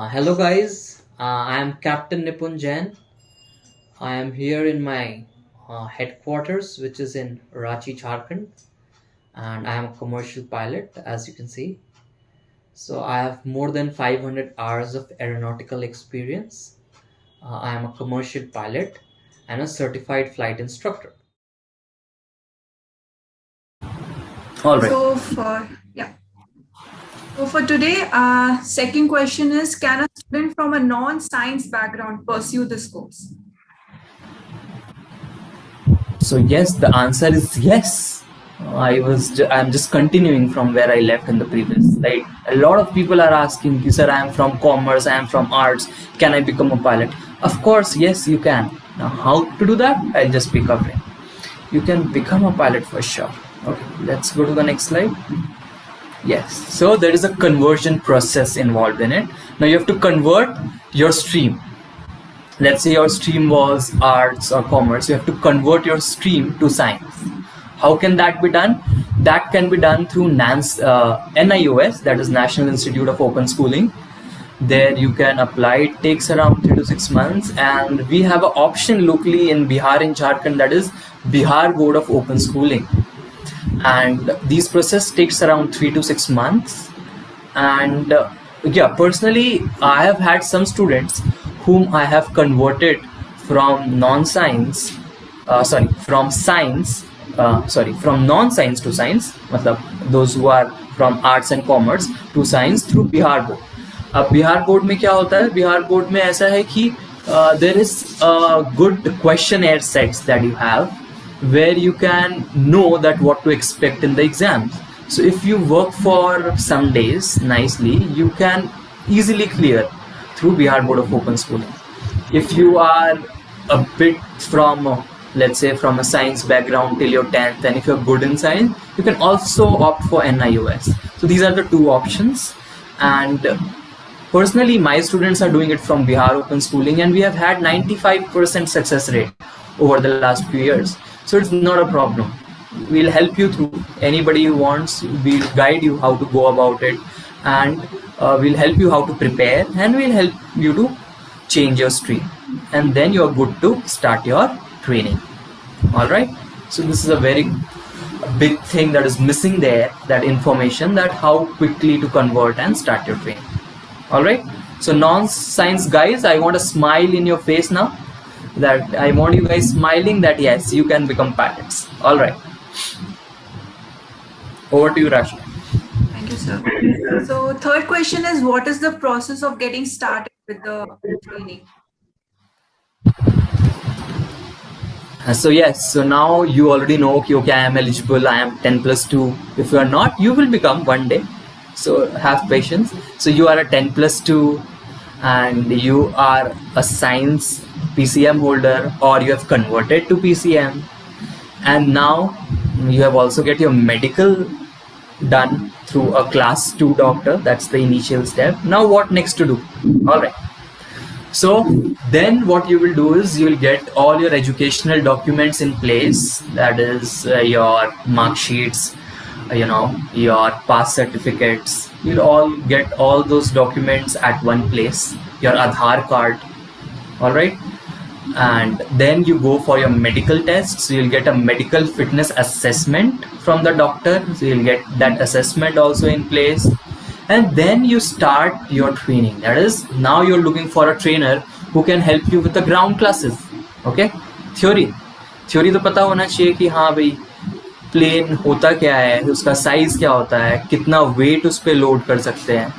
Hello guys, I am Captain Nipun Jain. I am here in my headquarters, which is in Ranchi, Jharkhand, and I am a commercial pilot, as you can see. So I have more than 500 hours of aeronautical experience. I am a commercial pilot and a certified flight instructor. All right. So for today, second question is: can a student from a non-science background pursue this course? So yes, the answer is yes. I'm just continuing from where I left in the previous. Like a lot of people are asking, sir, I am from commerce, I am from arts. Can I become a pilot? Of course, yes, you can. Now, how to do that? I'll just pick up it. You can become a pilot for sure. Okay, let's go to the next slide. Yes, so there is a conversion process involved in it. Now you have to convert your stream. Let's say your stream was arts or commerce. You have to convert your stream to science. How can that be done? That can be done through NIOS, that is National Institute of Open Schooling. There you can apply. It takes around 3 to 6 months, and we have an option locally in Bihar and Jharkhand, that is Bihar Board of Open Schooling. And these process takes around 3 to 6 months. And yeah, personally, I have had some students whom I have converted from non-science, from non-science to science, those who are from arts and commerce to science through Bihar Board. अब Bihar board में क्या होता है? Bihar board में ऐसा है कि there is a good questionnaire sets that you have where you can know that what to expect in the exams. So if you work for some days nicely, you can easily clear through Bihar Board of Open Schooling. If you are a bit from, let's say, from a science background till your 10th, and if you're good in science, you can also opt for NIOS. So these are the two options. And personally, my students are doing it from Bihar Open Schooling, and we have had 95% success rate over the last few years. So it's not a problem. We'll help you through. Anybody who wants, we'll guide you how to go about it, and we'll help you how to prepare, and we'll help you to change your stream, and then you're good to start your training. All right. So this is a very big thing that is missing there, that information, that how quickly to convert and start your training. All right. So non-science guys, I want a smile in your face now. That I want you guys smiling that yes, you can become pilots. All right. Over to you, Rashmi. Thank you, sir. So third question is: what is the process of getting started with the training? So yes, so now you already know, okay, I am eligible, I am 10+2. If you are not, you will become one day. So have patience. So you are a 10+2 and you are a science PCM holder, or you have converted to PCM, and now you have also get your medical done through a class 2 doctor. That's the initial step. Now what next to do? All right. So then what you will do is you will get all your educational documents in place. That is your mark sheets, your pass certificates. You'll all get all those documents at one place. Your Aadhaar card. All right. And then you go for your medical tests. So you'll get a medical fitness assessment from the doctor. So you'll get that assessment also in place. And then you start your training. That is, now you're looking for a trainer who can help you with the ground classes. Okay. Theory तो पता होना चाहिए कि हाँ भाई plane होता क्या है, उसका साइज क्या होता है, कितना वेट उस पर लोड कर सकते हैं.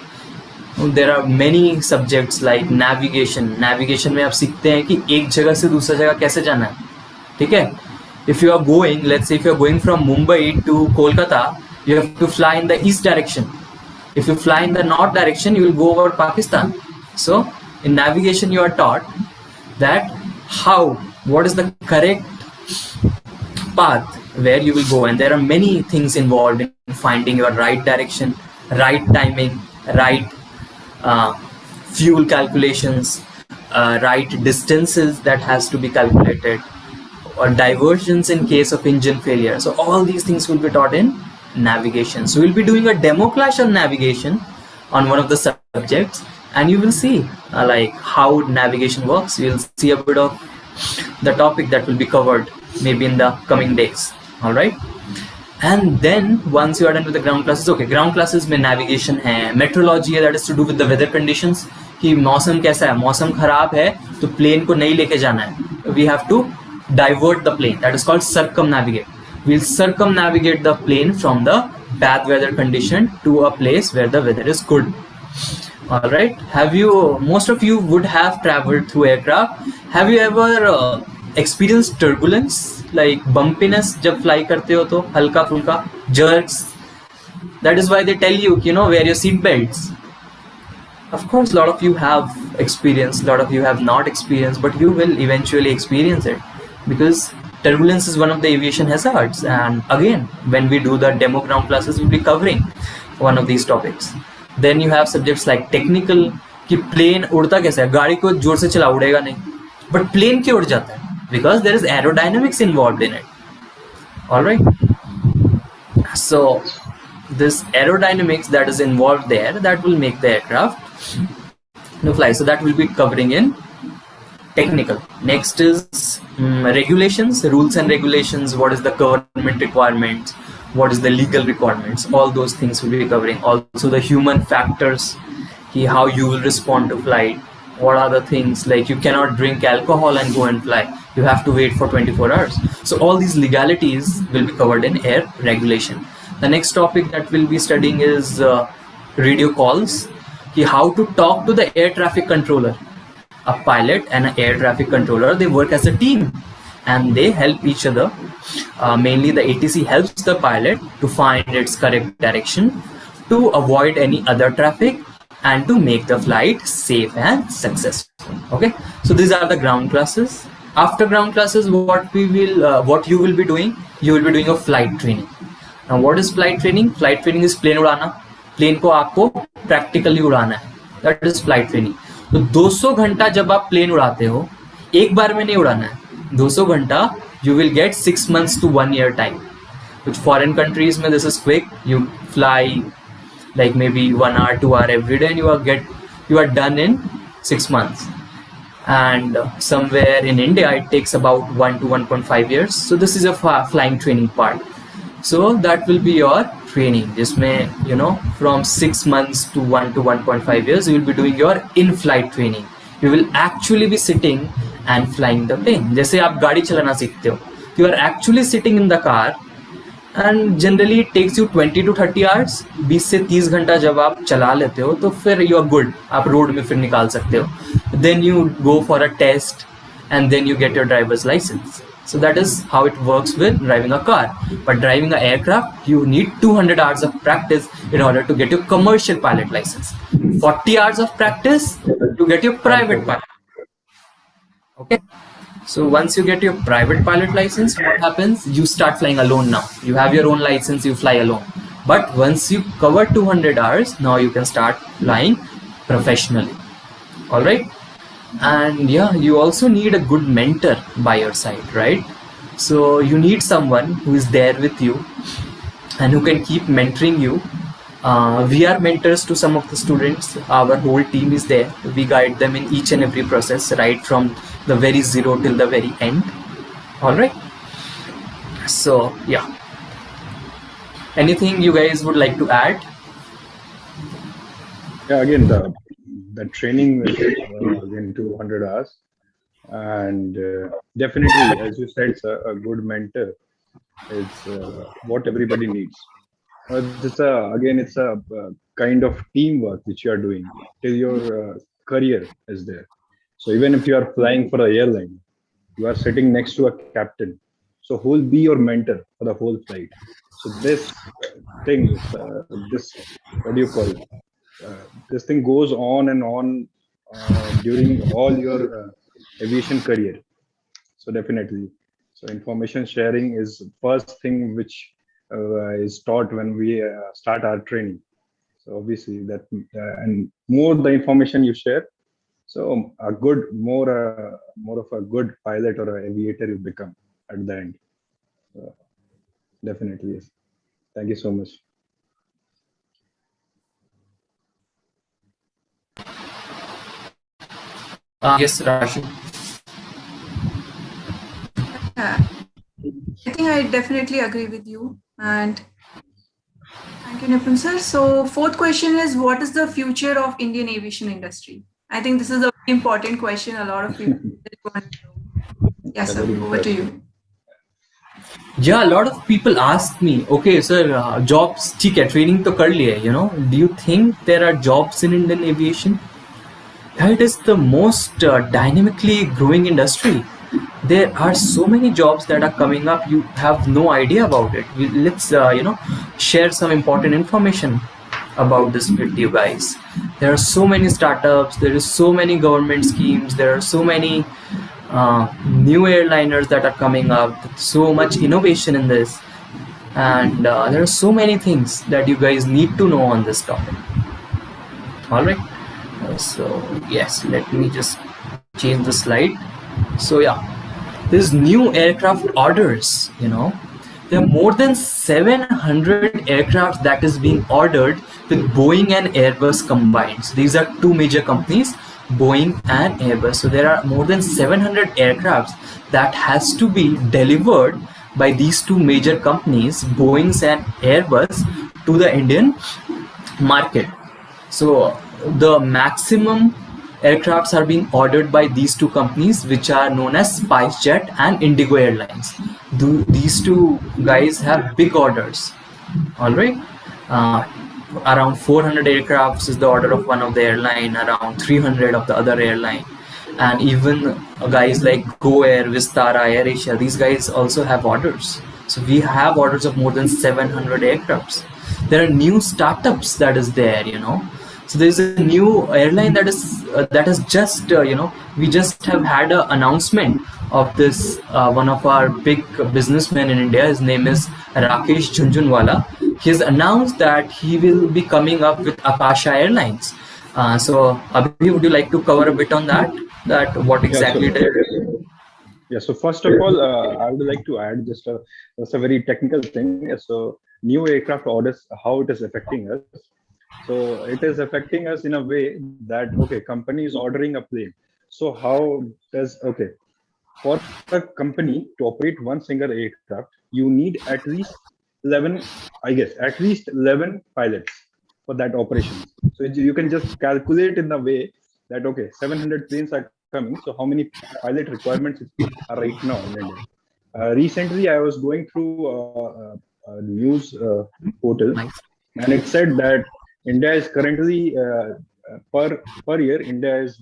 There are many subjects like navigation में आप सीखते हैं कि एक जगह से दूसरा जगह कैसे जाना है. ठीक है. If you are going, let's say if you are going from Mumbai to Kolkata, you have to fly in the east direction. If you fly in the north direction, you will go over Pakistan. So in navigation you are taught that what is the correct path where you will go, and there are many things involved in finding your right direction, right timing, right fuel calculations, right distances that has to be calculated, or diversions in case of engine failure. So all these things will be taught in navigation. So we'll be doing a demo class on navigation on one of the subjects, and you will see like how navigation works. You'll see a bit of the topic that will be covered maybe in the coming days. All right. And then once you are done with the ground classes, okay, ground classes में navigation है, meteorology है, that is to do with the weather conditions, कि मौसम कैसा है, मौसम खराब है तो प्लेन को नहीं लेके जाना है, we have to divert the plane, that is called circumnavigate. We'll circumnavigate the plane from the bad weather condition to a place where the weather is good. All right. Most of you would have traveled through aircraft. Have you ever experienced turbulence, like bumpiness जब fly करते हो तो हल्का फुल्का jerks? That is why they tell you, wear your seat belts. Of course, a lot of you have experienced, a lot of you have not experienced, but you will eventually experience it, because turbulence is one of the aviation hazards. And again, when we do the demo ground classes, we'll be covering one of these topics. Then you have subjects like technical, कि plane उड़ता कैसा है, गाड़ी को जोर से चला उड़ेगा नहीं, but plane क्यों उड़ जाता है? Because there is aerodynamics involved in it. All right. So this aerodynamics that is involved there, that will make the aircraft fly. So that will be covering in technical. Next is regulations, rules and regulations. What is the government requirements? What is the legal requirements? All those things will be covering. Also the human factors, how you will respond to flight. What are the things, like you cannot drink alcohol and go and fly. You have to wait for 24 hours. So all these legalities will be covered in air regulation. The next topic that we'll be studying is radio calls, how to talk to the air traffic controller. A pilot and an air traffic controller, they work as a team and they help each other. Mainly the ATC helps the pilot to find its correct direction, to avoid any other traffic, and to make the flight safe and successful. Okay, so these are the ground classes. After ground classes, what you will be doing, you will be doing a flight training. Now what is flight training? Flight training is plane उड़ाना, plane को आपको practically उड़ाना है, that is flight training. तो 200 घंटा जब आप plane उड़ाते हो, एक बार में नहीं उड़ाना है, 200 घंटा you will get 6 months to 1 year time. Which foreign countries में this is quick, you fly like maybe 1 hour 2 hour every day and you are done in 6 months. And somewhere in India it takes about 1 to 1.5 years. So this is a flying training part. So that will be your training. Jisme, from 6 months to 1 to 1.5 years, you will be doing your in-flight training. You will actually be sitting and flying the plane. जैसे आप गाड़ी चलाना सीखते हो, you are actually sitting in the car, and generally it takes you 20 to 30 hours. 20 से 30 घंटा जब आप चला लेते हो तो फिर you are good, आप रोड में फिर निकाल सकते हो. Then you go for a test and then you get your driver's license. So that is how it works with driving a car. But driving an aircraft, you need 200 hours of practice in order to get your commercial pilot license. 40 hours of practice to get your private pilot. Okay. So once you get your private pilot license, what happens? You start flying alone now. You have your own license, you fly alone. But once you cover 200 hours, now you can start flying professionally. All right. And yeah, you also need a good mentor by your side, right? So you need someone who is there with you and who can keep mentoring you. We are mentors to some of the students. Our whole team is there. We guide them in each and every process, right from the very zero till the very end. All right. So yeah, anything you guys would like to add? Yeah, again, the training is again 200 hours, and definitely, as you said, a good mentor is what everybody needs. It's a kind of teamwork which you are doing till your career is there. So even if you are flying for an airline, you are sitting next to a captain. So who will be your mentor for the whole flight? So this thing, this what do you call it? This thing goes on and on during all your aviation career. So definitely, so information sharing is first thing which is taught when we start our training. So obviously that and more the information you share, so a good more of a good pilot or an aviator you become at the end. So definitely yes. Thank you so much. Yes, Rashi. Yeah, I think I definitely agree with you. And thank you, Nipun sir. So, fourth question is, what is the future of Indian aviation industry? I think this is a very important question. A lot of people want to know. Yes, Yeah, sir. very Over to interesting. you. Yeah, a lot of people ask me, okay, sir, jobs, ठीक है, training तो कर लिए, do you think there are jobs in Indian aviation? Yeah, it is the most dynamically growing industry. There are so many jobs that are coming up. You have no idea about it. Let's share some important information about this with you guys. There are so many startups. There is so many government schemes. There are so many new airliners that are coming up. So much innovation in this, and there are so many things that you guys need to know on this topic. All right. So yes, let me just change the slide. So yeah, there's new aircraft orders. There are more than 700 aircraft that is being ordered with Boeing and Airbus combined. So these are two major companies, Boeing and Airbus. So there are more than 700 aircrafts that has to be delivered by these two major companies, Boeing and Airbus, to the Indian market. So the maximum aircrafts are being ordered by these two companies, which are known as SpiceJet and Indigo Airlines. These two guys have big orders. All right. Around 400 aircrafts is the order of one of the airline, around 300 of the other airline. And even guys like Go Air, Vistara, AirAsia, these guys also have orders. So we have orders of more than 700 aircrafts. There are new startups that is there, So there's a new airline that is just we just have had an announcement of this one of our big businessmen in India. His name is Rakesh Jhunjhunwala. He has announced that he will be coming up with Akasha Airlines. So Abhi, would you like to cover a bit on that? That what exactly it is? Yeah, so first of all, I would like to add just a very technical thing. So new aircraft orders, how it is affecting us. So it is affecting us in a way that, okay, company is ordering a plane. So how does, okay, for a company to operate one single aircraft, you need at least 11, I guess, at least 11 pilots for that operation. So you can just calculate in the way that, okay, 700 planes are coming. So how many pilot requirements are right now in India? Recently, I was going through a news portal, and it said that India is currently per year, India is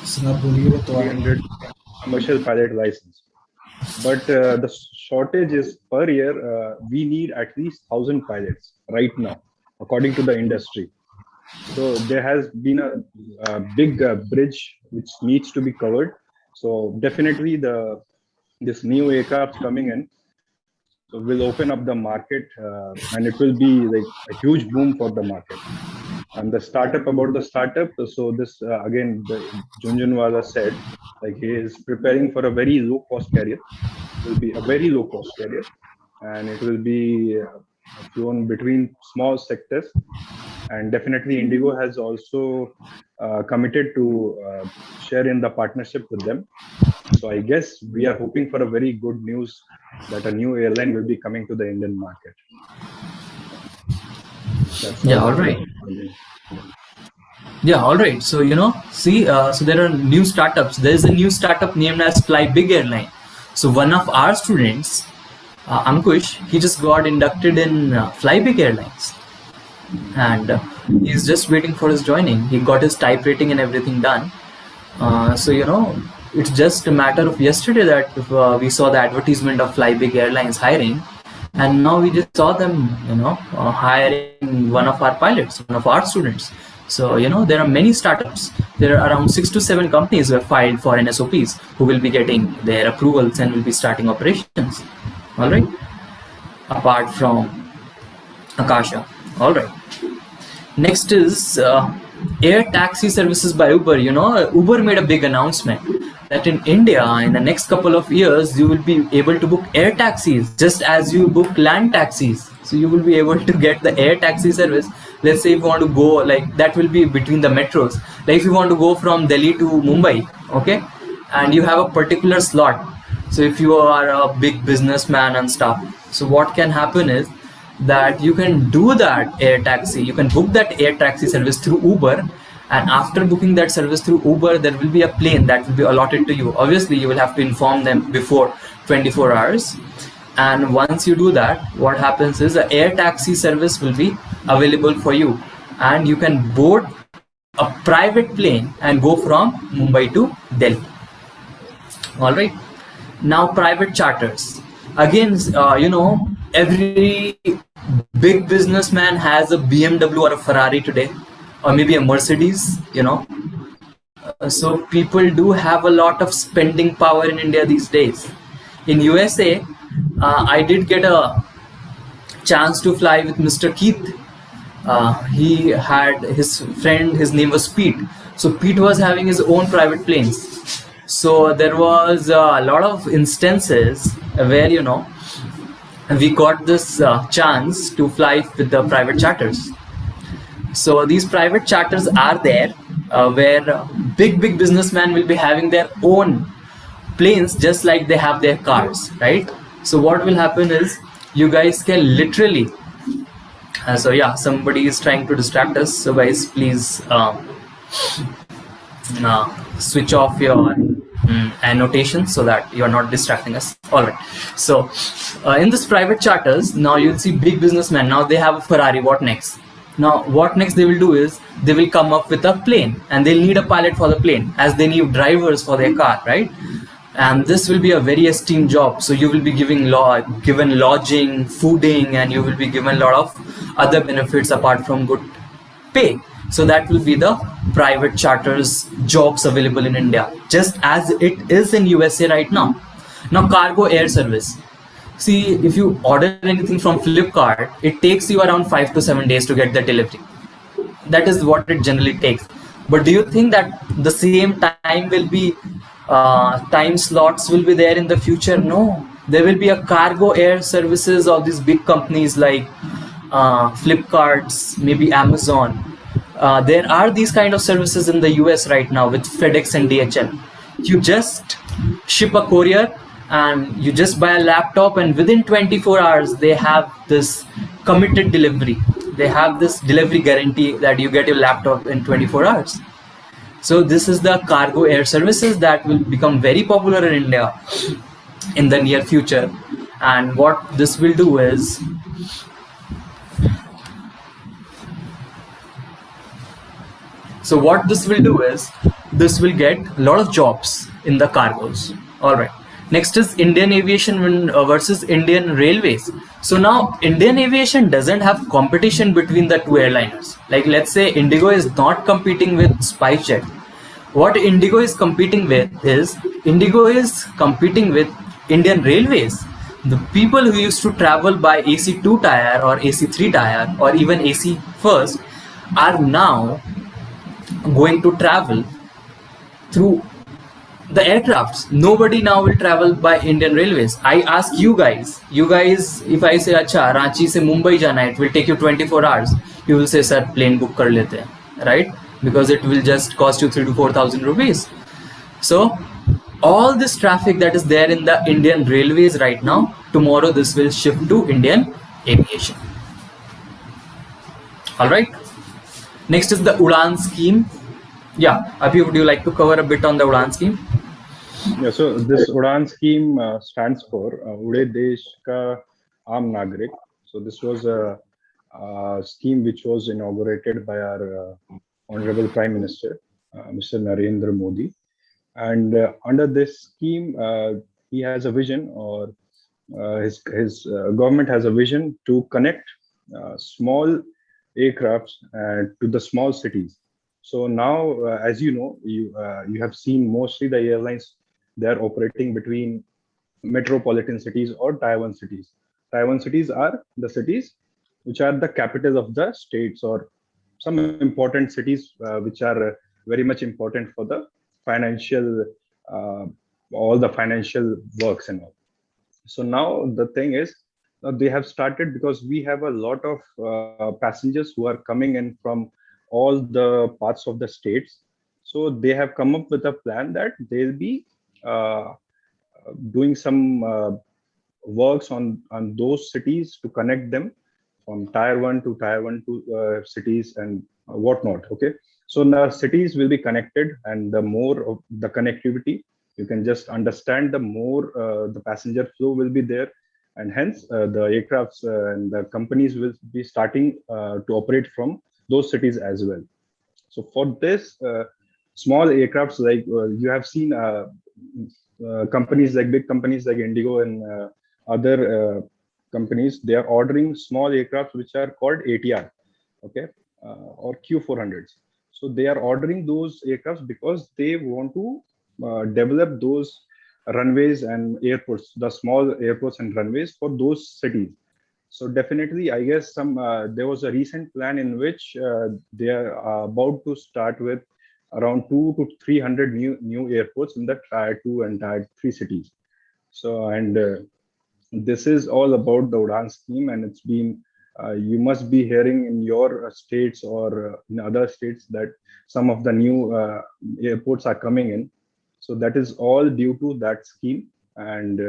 300 commercial pilot license. But the shortage is per year, we need at least 1,000 pilots right now, according to the industry. So there has been a big bridge which needs to be covered. So definitely this new aircraft coming in, so will open up the market, and it will be like a huge boom for the market. And the startup, about the startup, so this again, the Jhunjhunwala said, like he is preparing for a very low cost carrier. It will be a very low cost carrier, and it will be flown between small sectors. And definitely Indigo has also committed to share in the partnership with them. So I guess we are hoping for a very good news that a new airline will be coming to the Indian market. Yeah, all right. Yeah, all right. So, see, so there are new startups. There is a new startup named as Fly Big Airline. So one of our students, Ankush, he just got inducted in Fly Big Airlines. And he's just waiting for his joining. He got his type rating and everything done. So, it's just a matter of yesterday that we saw the advertisement of Fly Big Airlines hiring. And now we just saw them, hiring one of our pilots, one of our students. So, there are many startups. There are around 6 to 7 companies who have filed for NSOPs who will be getting their approvals and will be starting operations. All right. Apart from Akasha. All right. Next is air taxi services by Uber. Uber made a big announcement that in India, in the next couple of years, you will be able to book air taxis just as you book land taxis. So So you will be able to get the air taxi service. Let's say if you want to go, like, that will be between the metros. Like if you want to go from Delhi to Mumbai, okay, and you have a particular slot. So if you are a big businessman and stuff, so what can happen is that you can do that air taxi, you can book that air taxi service through Uber, and after booking that service through Uber, there will be a plane that will be allotted to you. Obviously you will have to inform them before 24 hours, and once you do that, what happens is the air taxi service will be available for you, and you can board a private plane and go from Mumbai to Delhi. All right. Now private charters, again, every big businessman has a BMW or a Ferrari today, or maybe a Mercedes, so people do have a lot of spending power in India these days. In USA, I did get a chance to fly with Mr. Keith. He had his friend, his name was Pete. So Pete was having his own private planes. So there was a lot of instances where, we got this chance to fly with the private charters. So these private charters are there where big businessmen will be having their own planes, just like they have their cars, right? So what will happen is you guys can literally so yeah, somebody is trying to distract us, so guys, please switch off your annotation so that you are not distracting us. All right, so in this private charters, now you'll see big businessmen, now they have a Ferrari. What next? Now what next they will do is they will come up with a plane, and they'll need a pilot for the plane, as they need drivers for their car, right? And this will be a very esteemed job. So you will be given lodging, fooding, and you will be given a lot of other benefits apart from good pay. So that will be the private charters jobs available in India, just as it is in USA right now. Now cargo air service. See, if you order anything from Flipkart, it takes you around 5 to 7 days to get the delivery. That is what it generally takes. But do you think that the same time will be time slots will be there in the future? No, there will be a cargo air services of these big companies like Flipkarts, maybe Amazon. There are these kind of services in the US right now with FedEx and DHL. You just ship a courier and you just buy a laptop, and within 24 hours they have this committed delivery. They have this delivery guarantee that you get your laptop in 24 hours. So this is the cargo air services that will become very popular in India in the near future. And what this will do is, this will get a lot of jobs in the cargos. All right. Next is Indian Aviation versus Indian Railways. So now Indian Aviation doesn't have competition between the two airliners. Like let's say Indigo is not competing with SpiceJet. What Indigo is competing with is Indian Railways. The people who used to travel by AC2 tire or AC3 tire or even AC first are now going to travel through the aircrafts. Nobody now will travel by Indian Railways. I ask you guys, if I say, acha, Ranchi se Mumbai jana hai, it will take you 24 hours. You will say, sir, plane book kar lete hain, right? Because it will just cost you 3,000 to 4,000 rupees. So all this traffic that is there in the Indian Railways right now, tomorrow this will shift to Indian Aviation. All right. Next is the UDAN scheme. Yeah, Abhi, would you like to cover a bit on the UDAN scheme? Yeah, so this UDAN scheme stands for Ude Desh Ka Aam Nagrik. So this was a scheme which was inaugurated by our Honorable Prime Minister, Mr. Narendra Modi. And under this scheme, he has a vision, or his government has a vision to connect small aircrafts to the small cities. So now, as you know, you have seen mostly the airlines, they are operating between metropolitan cities or Taiwan cities. Taiwan cities are the cities which are the capitals of the states, or some important cities which are very much important for the financial, all the financial works and all. So now the thing is, They have started because we have a lot of passengers who are coming in from all the parts of the states. So they have come up with a plan that they'll be uh, doing some works on those cities to connect them from tier 1 to cities and whatnot. Okay, so now cities will be connected, and the more of the connectivity you can just understand, the more the passenger flow will be there, and hence the aircrafts and the companies will be starting to operate from those cities as well. So for this, small aircrafts like you have seen companies like big companies like Indigo and other companies, they are ordering small aircrafts which are called ATR, okay, or Q400s. So they are ordering those aircrafts because they want to develop those runways and airports, the small airports and runways for those cities. So definitely, I guess there was a recent plan in which they are about to start with around 2 to 300 new airports in the tier 2 and tier 3 cities. So and this is all about the UDAN scheme, and it's been you must be hearing in your states or in other states that some of the new airports are coming in. So that is all due to that scheme, and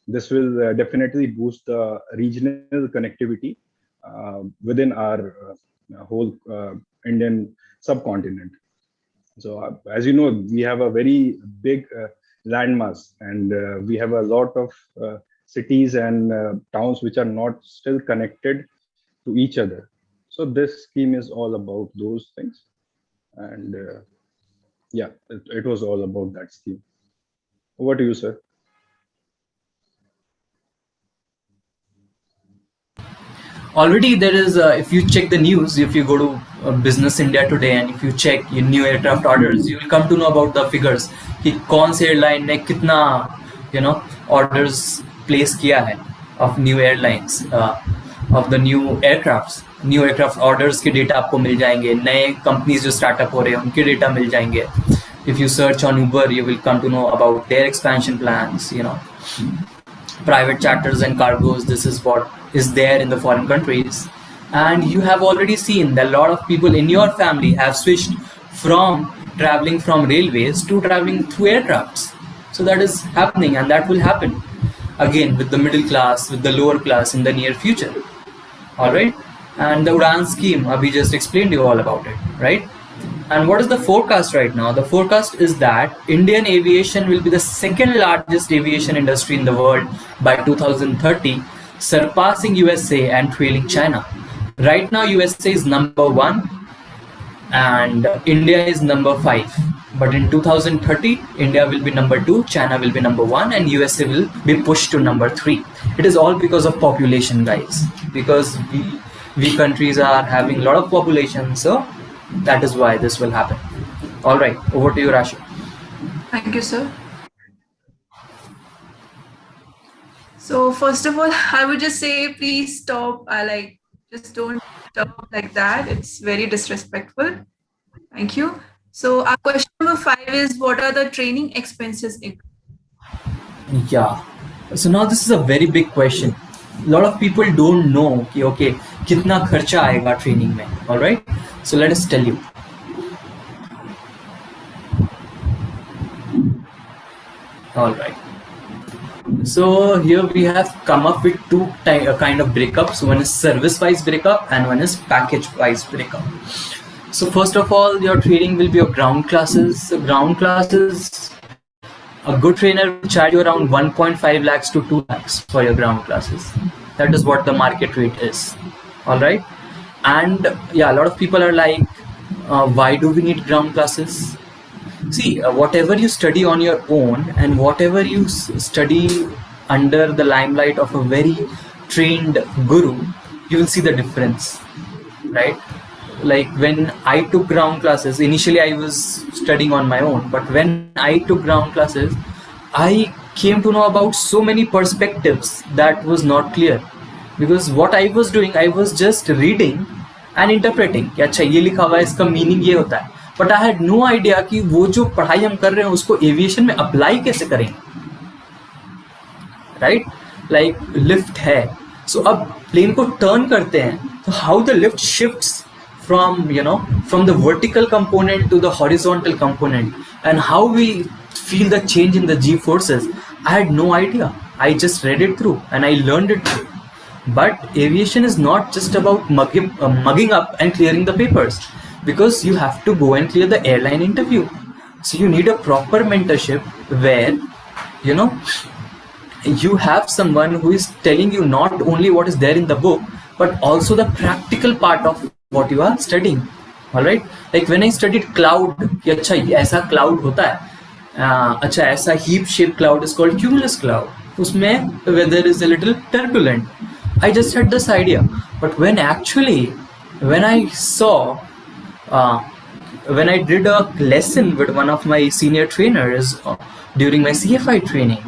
this will definitely boost the regional connectivity within our whole Indian subcontinent. So as you know, we have a very big landmass, and we have a lot of cities and towns which are not still connected to each other. So this scheme is all about those things, and yeah, it was all about that scheme. Over to you, sir. Already there is, if you check the news, if you go to Business India today and if you check your new aircraft orders, you will come to know about the figures कि कौन से airline ने कितना orders place किया है of new airlines, of the new aircraft orders के data आपको मिल जाएंगे, नए companies जो startup हो रहे हैं उनके data मिल जाएंगे. If you search on Uber, you will come to know about their expansion plans, private charters and cargoes. This is what is there in the foreign countries, and you have already seen that a lot of people in your family have switched from traveling from railways to traveling through aircrafts. So that is happening, and that will happen again with the middle class, with the lower class in the near future. All right, and the UDAN scheme, Abhi just explained you all about it, right? And what is the forecast right now? The forecast is that Indian aviation will be the second largest aviation industry in the world by 2030, surpassing USA and trailing China. Right now, USA is number 1 and India is number 5. But in 2030, India will be number 2, China will be number 1, and USA will be pushed to number 3. It is all because of population, guys. Because we countries are having a lot of population, so that is why this will happen. All right, over to you, Rashi. Thank you, sir. So first of all, I would just say, please stop. Just don't stop like that. It's very disrespectful. Thank you. So our question number 5 is, what are the training expenses? Yeah. So now this is a very big question. A lot of people don't know, okay, कितना खर्चा आएगा training में. All right. So let us tell you. All right. So here we have come up with two kind of breakups. One is service-wise breakup and one is package-wise breakup. So first of all, your training will be your ground classes. So ground classes, a good trainer will charge you around 1.5 lakhs to 2 lakhs for your ground classes. That is what the market rate is. All right. And yeah, a lot of people are like, why do we need ground classes? See, whatever you study on your own and whatever you study under the limelight of a very trained guru, you will see the difference, right? Like when I took ground classes, initially I was studying on my own, but when I took ground classes, I came to know about so many perspectives that was not clear. Because what I was doing, I was just reading and interpreting कि अच्छा ये लिखा हुआ है, इसका meaning ये होता है. But I had no idea कि वो जो पढ़ाई हम कर रहे हैं उसको एविएशन में अप्लाई कैसे करें, right? Like lift है, So अब plane को turn करते हैं, तो how the lift shifts from the vertical component to the horizontal component, and how we feel the change in the G forces, I had no idea. I just read it through and I learned it through. But aviation is not just about mugging up and clearing the papers, because you have to go and clear the airline interview. So you need a proper mentorship where you have someone who is telling you not only what is there in the book, but also the practical part of what you are studying. All right, like when I studied cloud, कि अच्छा ऐसा cloud होता है, अच्छा ऐसा heap shaped cloud is called cumulus cloud, उसमें weather is a little turbulent. I just had this idea, but when I saw, when I did a lesson with one of my senior trainers during my CFI training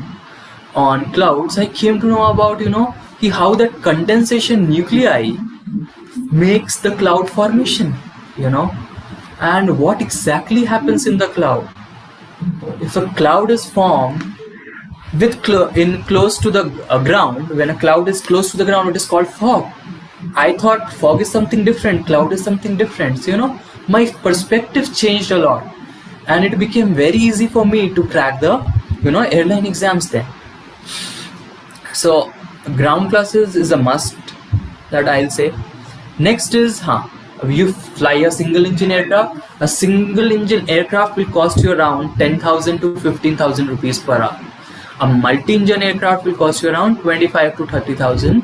on clouds, I came to know about how that condensation nuclei makes the cloud formation, and what exactly happens in the cloud. If a cloud is formed close to the ground, when a cloud is close to the ground, it is called fog. I thought fog is something different, cloud is something different. So, my perspective changed a lot, and it became very easy for me to crack the airline exams there. So ground classes is a must, that I'll say. Next is you fly a single engine aircraft. A single engine aircraft will cost you around 10,000 to 15,000 rupees per hour. A multi-engine aircraft will cost you around 25 to 30,000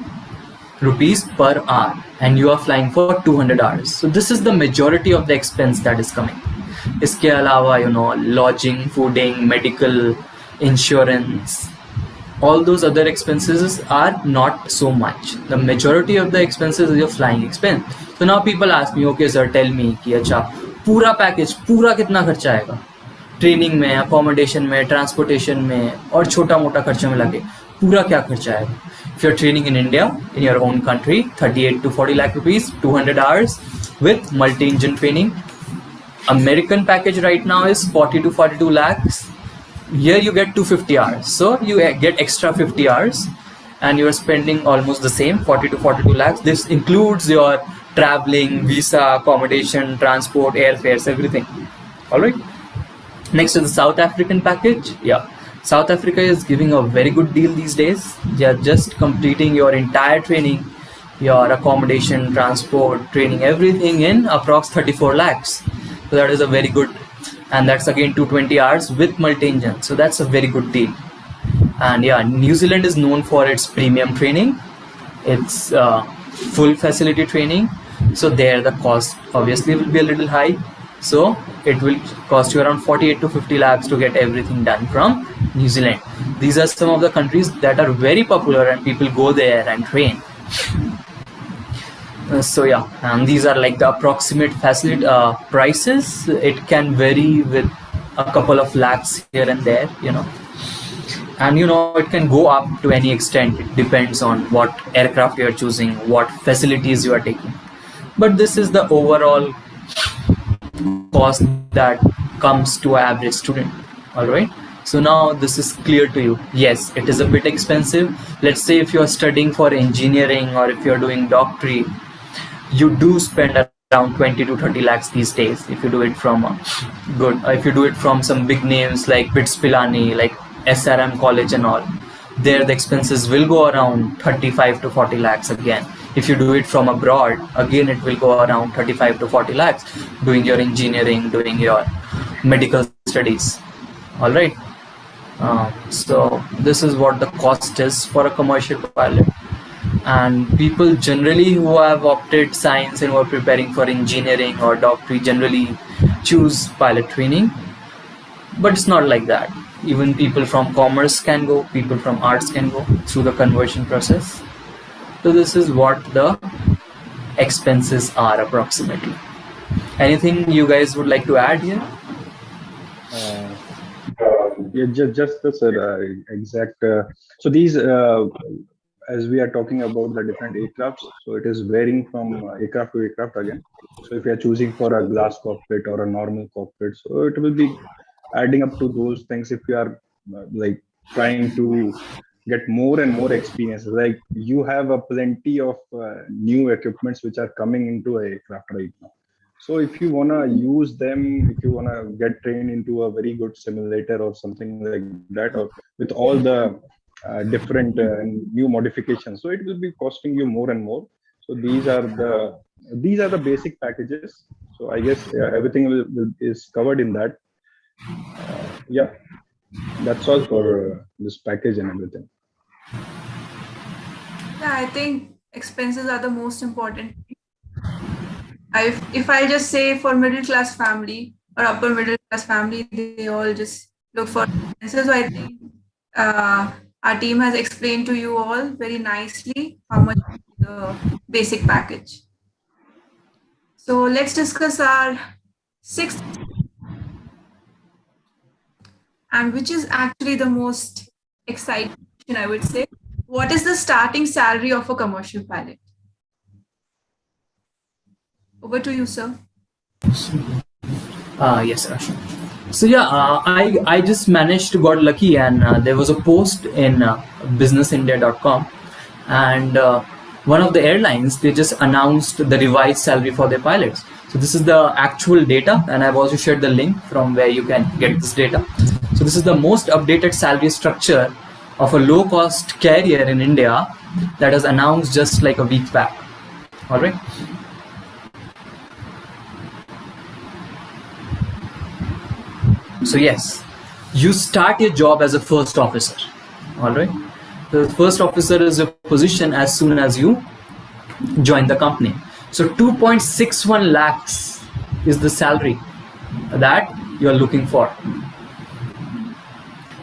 rupees per hour, and you are flying for 200 hours. So this is the majority of the expense that is coming. इसके अलावा lodging, fooding, medical, insurance, all those other expenses are not so much. The majority of the expenses is your flying expense. So now people ask me, okay sir, tell me कि अच्छा पूरा package पूरा कितना खर्चा आएगा, training में, accommodation में, transportation में और छोटा मोटा खर्चा मिला के पूरा क्या खर्चा आएगा. If you're training in India, in your own country, 38 to 40 lakh rupees, 200 hours with multi-engine training. American package right now is 40 to 42 lakhs. Here you get 250 hours, so you get extra 50 hours, and you are spending almost the same, 40 to 42 lakhs. This includes your traveling, visa, accommodation, transport, airfares, everything. All right. Next is the South African package. Yeah, South Africa is giving a very good deal these days. They are just completing your entire training, your accommodation, transport, training, everything in approx 34 lakhs. So that is a very good, and that's again 220 hours with multi-engine. So that's a very good deal. And yeah, New Zealand is known for its premium training. It's full facility training. So there the cost obviously will be a little high. So it will cost you around 48 to 50 lakhs to get everything done from New Zealand. These are some of the countries that are very popular and people go there and train. So yeah, and these are like the approximate facility prices. It can vary with a couple of lakhs here and there, and it can go up to any extent. It depends on what aircraft you are choosing, what facilities you are taking. But this is the overall cost that comes to an average student. All right. So now this is clear to you. Yes, it is a bit expensive. Let's say if you are studying for engineering or if you are doing doctorate, you do spend around 20 to 30 lakhs these days. If you do it from if you do it from some big names like BITS Pilani, like SRM College and all, there the expenses will go around 35 to 40 lakhs again. If you do it from abroad, again it will go around 35 to 40 lakhs doing your engineering, doing your medical studies. All right. So this is what the cost is for a commercial pilot. And people generally who have opted science and who are preparing for engineering or doctorate generally choose pilot training, but it's not like that. Even people from commerce can go, people from arts can go through the conversion process. So this is what the expenses are approximately. Anything you guys would like to add here? Yeah, just the exact. So these, as we are talking about the different aircrafts, so it is varying from aircraft to aircraft again. So if you are choosing for a glass cockpit or a normal cockpit, so it will be adding up to those things. If you are like trying to get more and more experience. Like you have a plenty of new equipments which are coming into a craft right now. So if you want to use them, if you want to get trained into a very good simulator or something like that, or with all the different new modifications, so it will be costing you more and more. So these are the basic packages. So I guess everything is covered in that. Yeah, that's all for this package and everything. Yeah, I think expenses are the most important. If I just say for middle class family or upper middle class family, they all just look for expenses. So I think our team has explained to you all very nicely how much the basic package. So let's discuss our sixth, and which is actually the most exciting question, I would say. What is the starting salary of a commercial pilot? Over to you, sir. Yes, Rashmi. So yeah, I just managed to got lucky, and there was a post in businessindia.com, and one of the airlines, they just announced the revised salary for their pilots. So this is the actual data, and I've also shared the link from where you can get this data. So this is the most updated salary structure of a low-cost carrier in India that was announced just like a week back. All right. So yes, you start your job as a first officer. All right. The first officer is a position as soon as you join the company. So 2.61 lakhs is the salary that you're looking for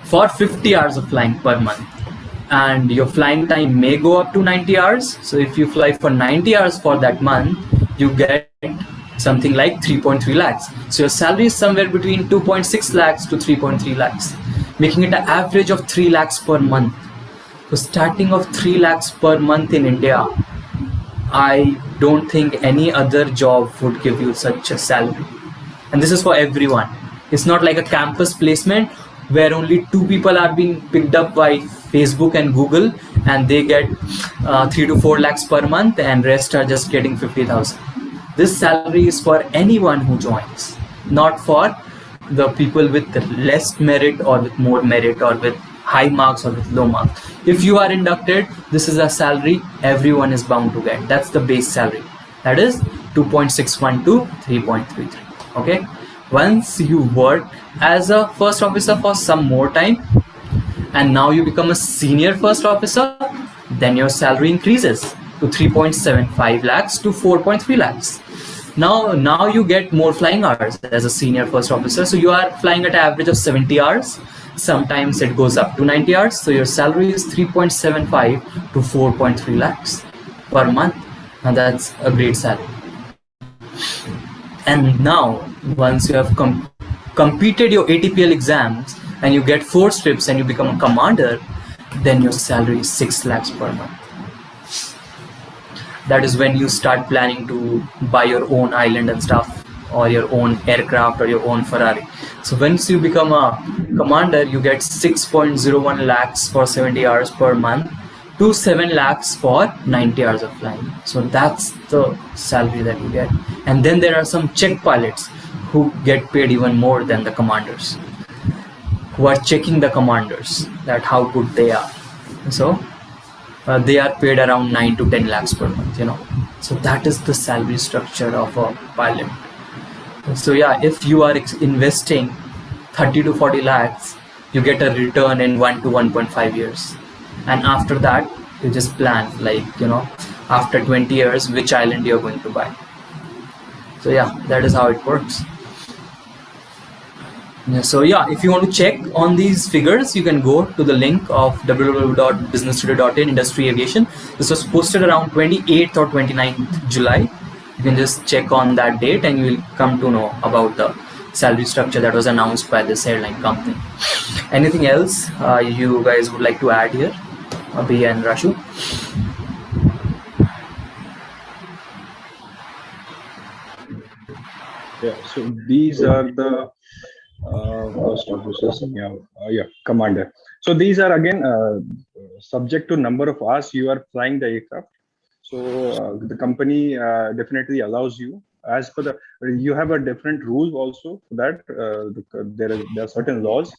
50 hours of flying per month. And your flying time may go up to 90 hours. So if you fly for 90 hours for that month, you get something like 3.3 lakhs. So your salary is somewhere between 2.6 lakhs to 3.3 lakhs, making it an average of 3 lakhs per month. So starting of 3 lakhs per month in India, I don't think any other job would give you such a salary. And this is for everyone. It's not like a campus placement where only 2 people are being picked up by Facebook and Google, and they get 3 to 4 lakhs per month, and rest are just getting 50,000. This salary is for anyone who joins, not for the people with less merit or with more merit or with high marks or with low marks. If you are inducted, this is a salary everyone is bound to get. That's the base salary. That is 2.61 to 3.33. Okay. Once you work as a first officer for some more time, and now you become a senior first officer, then your salary increases to 3.75 lakhs to 4.3 lakhs. Now you get more flying hours as a senior first officer. So you are flying at an average of 70 hours. Sometimes it goes up to 90 hours. So your salary is 3.75 to 4.3 lakhs per month. And that's a great salary. And now, once you have completed your ATPL exams and you get 4 strips and you become a commander, then your salary is 6 lakhs per month. That is when you start planning to buy your own island and stuff, or your own aircraft or your own Ferrari. So once you become a commander, you get 6.01 lakhs for 70 hours per month to 7 lakhs for 90 hours of flying. So that's the salary that you get. And then there are some check pilots who get paid even more than the commanders, who are checking the commanders that how good they are. So they are paid around 9 to 10 lakhs per month, So that is the salary structure of a pilot. So yeah, if you are investing 30 to 40 lakhs, you get a return in 1 to 1.5 years. And after that, you just plan, after 20 years, which island you're going to buy. So yeah, that is how it works. So yeah, if you want to check on these figures, you can go to the link of www.businesstoday.in industry aviation. This was posted around 28th or 29th July. You can just check on that date and you will come to know about the salary structure that was announced by this airline company. Anything else you guys would like to add here, Abhi and Rashu? Yeah, so these are the first officers, commander. So these are again subject to number of hours you are flying the aircraft. So the company definitely allows you, as per the, you have a different rule also for that. There are certain laws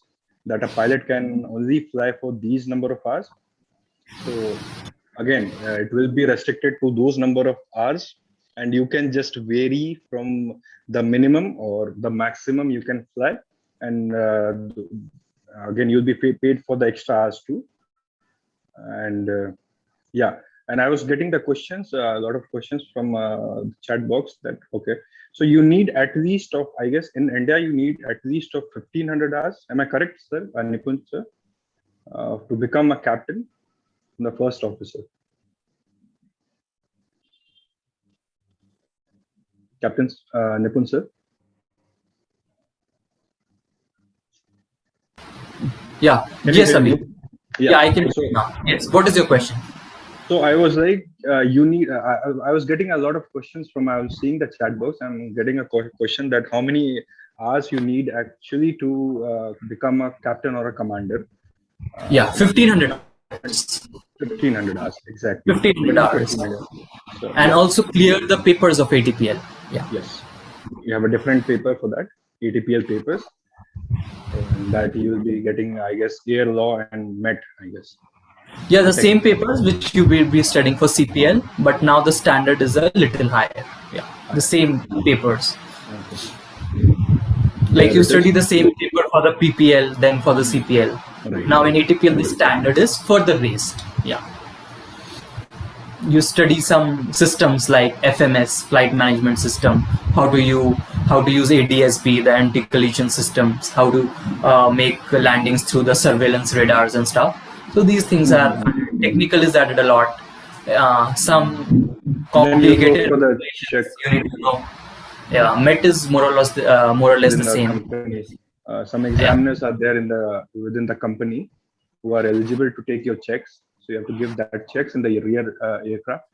that a pilot can only fly for these number of hours. So again, it will be restricted to those number of hours, and you can just vary from the minimum or the maximum you can fly. And again, you'll be paid for the extra hours too. And yeah, and I was getting the questions, a lot of questions from the chat box that, okay, so you need at least of, I guess in India, you need at least of 1500 hours. Am I correct, sir? Nipun, sir? To become a captain, the first officer. Captain Nipun, sir? Yeah. Can Yes, you hear Amit. me? Yeah, I can So, hear you now. Yes. What is your question? so I was like, you need. I was getting a lot of questions from. I was seeing the chat box. I'm getting a question that how many hours you need actually to become a captain or a commander. Yeah, 1500 hours. 1500 hours exactly. 1500 hours. 1500. So, And yeah. also clear the papers of ATPL. Yeah. Yes, you have a different paper for that, ATPL papers, and that you will be getting, I guess, air law and MET, I guess. Yeah, the same papers which you will be studying for CPL, but now the standard is a little higher. Yeah, the same papers. Okay. Like you study the same paper for the PPL, then for the CPL. Right. Now in ATPL, the standard is further raised. Yeah. You study some systems like FMS, flight management system, how to use ADSB, the anti-collision systems, how to make landings through the surveillance radars and stuff. So these things are technical is added a lot. Some complicated for the check. you need to know. Yeah, MET is more or less the same. Companies. Some examiners are there within the company who are eligible to take your checks. So you have to give that checks in the rear aircraft,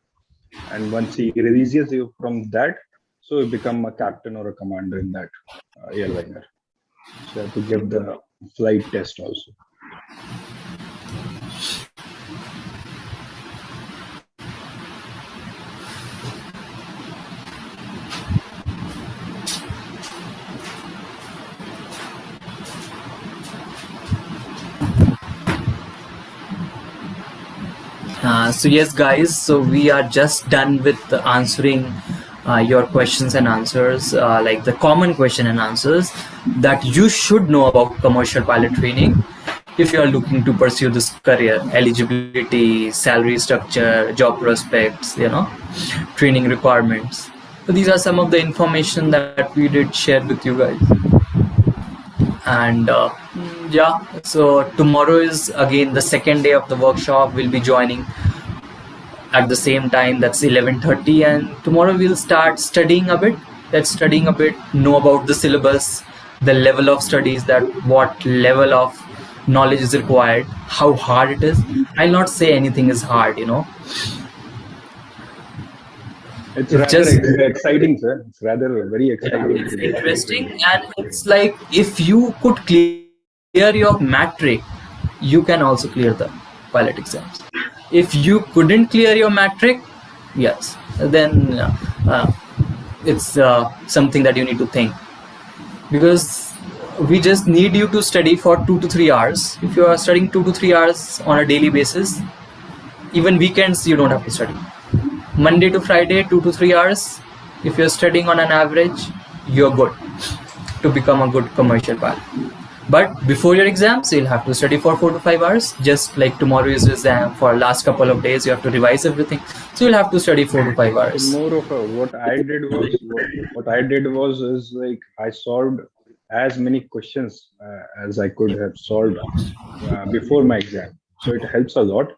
and once he releases you from that, so you become a captain or a commander in that airliner. So you have to give the flight test also. So yes, guys, so we are just done with answering your questions and answers, like the common question and answers that you should know about commercial pilot training if you are looking to pursue this career: eligibility, salary structure, job prospects, training requirements. So these are some of the information that we did share with you guys. And yeah, so tomorrow is again the second day of the workshop. We'll be joining at the same time, that's 11:30, and tomorrow we'll start studying a bit. Know about the syllabus, the level of studies, that what level of knowledge is required, how hard it is. I'll not say anything is hard, It's rather just exciting, sir. It's rather very exciting. It's interesting, and it's like if you could clear your matric, you can also clear the pilot exams. If you couldn't clear your matric, yes, then it's something that you need to think, because we just need you to study for 2 to 3 hours. If you are studying 2 to 3 hours on a daily basis, even weekends you don't have to study. Monday to Friday, 2 to 3 hours. If you're studying on an average, you're good to become a good commercial pilot. But before your exams, you'll have to study for 4 to 5 hours. Just like tomorrow is exam, for last couple of days, you have to revise everything. So you'll have to study 4 to 5 hours. More of what I did was is like I solved as many questions as I could have solved before my exam. So it helps a lot.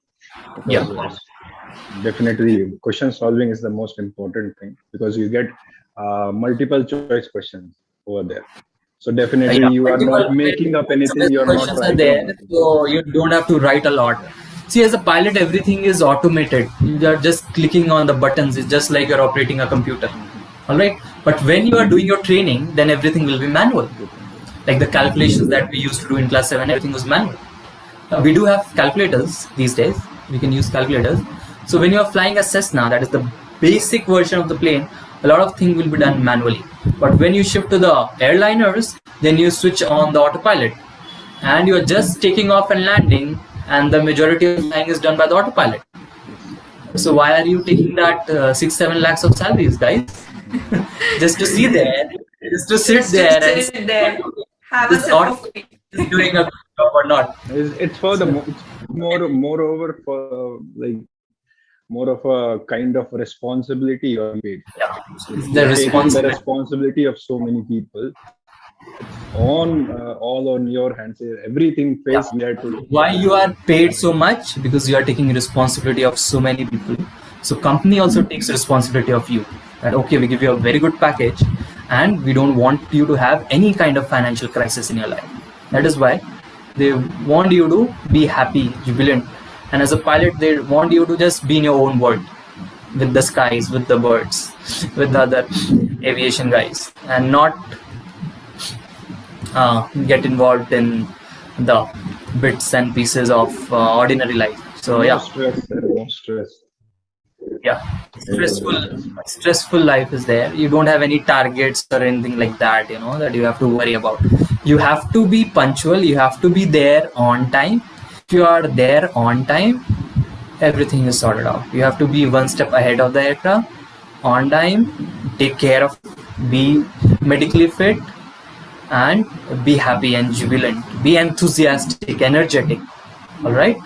Yeah. Definitely, question solving is the most important thing, because you get multiple choice questions over there. So definitely you are not making up anything. You are not writing. There, so you don't have to write a lot. See, as a pilot, everything is automated. You are just clicking on the buttons. It's just like you're operating a computer. All right. But when you are doing your training, then everything will be manual. Like the calculations that we used to do in class 7, everything was manual. We do have calculators these days. We can use calculators. So when you are flying a Cessna, that is the basic version of the plane, a lot of things will be done manually. But when you shift to the airliners, then you switch on the autopilot, and you are just taking off and landing, and the majority of flying is done by the autopilot. So why are you taking that 6-7 lakhs of salaries, guys? Just to see there, just to sit there and have a this sip of tea. is doing a good job or not. It's for the moreover for like more of a kind of responsibility you're paid. Yeah, it's the You're taking the responsibility. responsibility of so many people. It's on all on your hands. Everything pays there to. Why you are paid so much? Because you are taking responsibility of so many people. So company also takes responsibility of you. That okay, we give you a very good package, and we don't want you to have any kind of financial crisis in your life. That is why they want you to be happy, jubilant, and as a pilot, they want you to just be in your own world, with the skies, with the birds, with the other aviation guys, and not get involved in the bits and pieces of ordinary life. So No stress, no stress. yeah, stressful life is there. You don't have any targets or anything like that, that you have to worry about. You have to be punctual. You have to be there on time. If you are there on time, everything is sorted out. You have to be one step ahead of the aircraft, on time, take care of, be medically fit, and be happy and jubilant, be enthusiastic, energetic. All right.